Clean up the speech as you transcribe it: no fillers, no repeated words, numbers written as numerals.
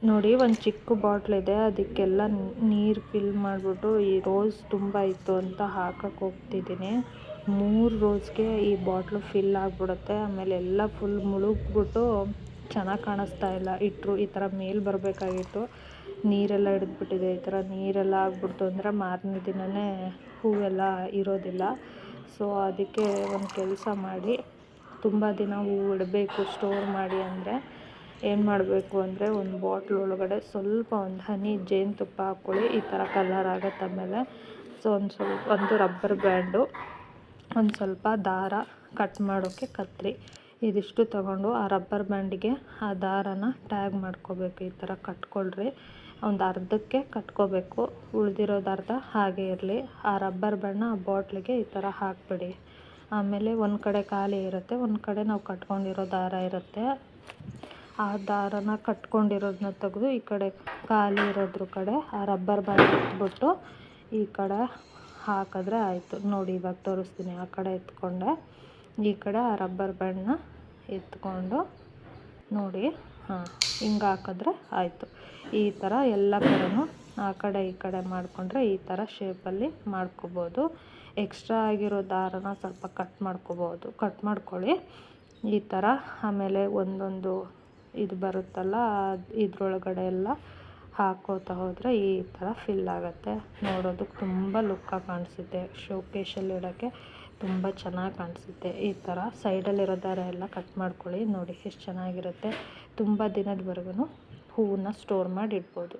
ನೋಡಿ ಒಂದು ಚಿಕ್ಕ ಬಾಟ್ಲಿದೆ, ಅದಕ್ಕೆಲ್ಲ ನೀರು ಫಿಲ್ ಮಾಡಿಬಿಟ್ಟು ಈ ರೋಸ್ ತುಂಬ ಇತ್ತು ಅಂತ ಹಾಕಕ್ಕೆ ಹೋಗ್ತಿದ್ದೀನಿ. 3 ರೋಸ್ಗೆ ಈ ಬಾಟ್ಲು ಫಿಲ್ ಆಗಿಬಿಡುತ್ತೆ. ಆಮೇಲೆ ಎಲ್ಲ ಫುಲ್ ಮುಳುಗ್ಬಿಟ್ಟು ಚೆನ್ನಾಗಿ ಕಾಣಿಸ್ತಾ ಇಲ್ಲ. ಇಟ್ಟರು ಈ ಥರ ಮೇಲೆ ಬರಬೇಕಾಗಿತ್ತು, ನೀರೆಲ್ಲ ಹಿಡಿದ್ಬಿಟ್ಟಿದೆ. ಈ ಥರ ನೀರೆಲ್ಲ ಆಗ್ಬಿಡ್ತು ಅಂದರೆ ಮಾರನೇ ದಿನವೇ ಹೂವೆಲ್ಲ ಇರೋದಿಲ್ಲ. ಸೊ ಅದಕ್ಕೆ ಒಂದು ಕೆಲಸ ಮಾಡಿ, ತುಂಬ ದಿನ ಹೂವು ಇಡಬೇಕು ಸ್ಟೋರ್ ಮಾಡಿ ಅಂದರೆ ಏನು ಮಾಡಬೇಕು ಅಂದರೆ, ಒಂದು ಬಾಟ್ಲ್ ಒಳಗಡೆ ಸ್ವಲ್ಪ ಒಂದು ಹನಿ ಜೇನುತುಪ್ಪ ಹಾಕ್ಕೊಳ್ಳಿ. ಈ ಥರ ಕಲರ್ ಆಗುತ್ತೆ. ಆಮೇಲೆ ಸೊ ಒಂದು ರಬ್ಬರ್ ಬ್ಯಾಂಡು, ಒಂದು ಸ್ವಲ್ಪ ದಾರ, ಕಟ್ ಮಾಡೋಕ್ಕೆ ಕತ್ತರಿ, ಇದಿಷ್ಟು ತೊಗೊಂಡು ಆ ರಬ್ಬರ್ ಬ್ಯಾಂಡಿಗೆ ಆ ದಾರನ ಟ್ಯಾಗ್ ಮಾಡ್ಕೋಬೇಕು. ಈ ಥರ ಕಟ್ಕೊಳ್ರಿ. ಒಂದು ಅರ್ಧಕ್ಕೆ ಕಟ್ಕೋಬೇಕು, ಉಳಿದಿರೋದು ಅರ್ಧ ಹಾಗೆ ಇರಲಿ. ಆ ರಬ್ಬರ್ ಬ್ಯಾಂಡ್ನ ಆ ಬಾಟ್ಲಿಗೆ ಈ ಥರ ಹಾಕಿಬಿಡಿ. ಆಮೇಲೆ ಒಂದು ಕಡೆ ಖಾಲಿ ಇರುತ್ತೆ, ಒಂದು ಕಡೆ ನಾವು ಕಟ್ಕೊಂಡಿರೋ ದಾರ ಇರುತ್ತೆ. ಆ ದಾರನ ಕಟ್ಕೊಂಡಿರೋದನ್ನ ತೆಗೆದು ಈ ಕಡೆ ಖಾಲಿ ಇರೋದ್ರ ಕಡೆ ಆ ರಬ್ಬರ್ ಬ್ಯಾಂಡ್ ಇಟ್ಬಿಟ್ಟು ಈ ಕಡೆ ಹಾಕಿದ್ರೆ ಆಯಿತು. ನೋಡಿ ಇವಾಗ ತೋರಿಸ್ತೀನಿ. ಆ ಕಡೆ ಎತ್ಕೊಂಡೆ, ಈ ಕಡೆ ಆ ರಬ್ಬರ್ ಬ್ಯಾಂಡ್ನ ಎತ್ಕೊಂಡು ನೋಡಿ, ಹಿಂಗೆ ಹಾಕಿದ್ರೆ ಆಯಿತು. ಈ ಥರ ಎಲ್ಲ ಕಡೆನೂ ಆ ಕಡೆ ಈ ಕಡೆ ಮಾಡಿಕೊಂಡ್ರೆ ಈ ಥರ ಶೇಪಲ್ಲಿ ಮಾಡ್ಕೋಬೋದು. ಎಕ್ಸ್ಟ್ರಾ ಆಗಿರೋ ದಾರನ ಸ್ವಲ್ಪ ಕಟ್ ಮಾಡ್ಕೊಳ್ಳಿ ಈ ಥರ. ಆಮೇಲೆ ಒಂದೊಂದು ಇದು ಬರುತ್ತಲ್ಲ, ಇದ್ರೊಳಗಡೆ ಎಲ್ಲ ಹಾಕೋತಾ ಹೋದರೆ ಈ ಥರ ಫಿಲ್ ಆಗುತ್ತೆ. ನೋಡೋದಕ್ಕೆ ತುಂಬ ಲುಕ್ಕಾಗಿ ಕಾಣಿಸುತ್ತೆ, ಶೋಕೇಶಲ್ಲಿ ಇಡೋಕ್ಕೆ ತುಂಬ ಚೆನ್ನಾಗಿ ಕಾಣಿಸುತ್ತೆ. ಈ ಥರ ಸೈಡಲ್ಲಿರೋ ದಾರ ಎಲ್ಲ ಕಟ್ ಮಾಡ್ಕೊಳ್ಳಿ. ನೋಡಿ ಎಷ್ಟು ಚೆನ್ನಾಗಿರುತ್ತೆ. ತುಂಬ ದಿನದವರೆಗೂ ಹೂವನ್ನ ಸ್ಟೋರ್ ಮಾಡಿ ಇಡ್ಬೋದು.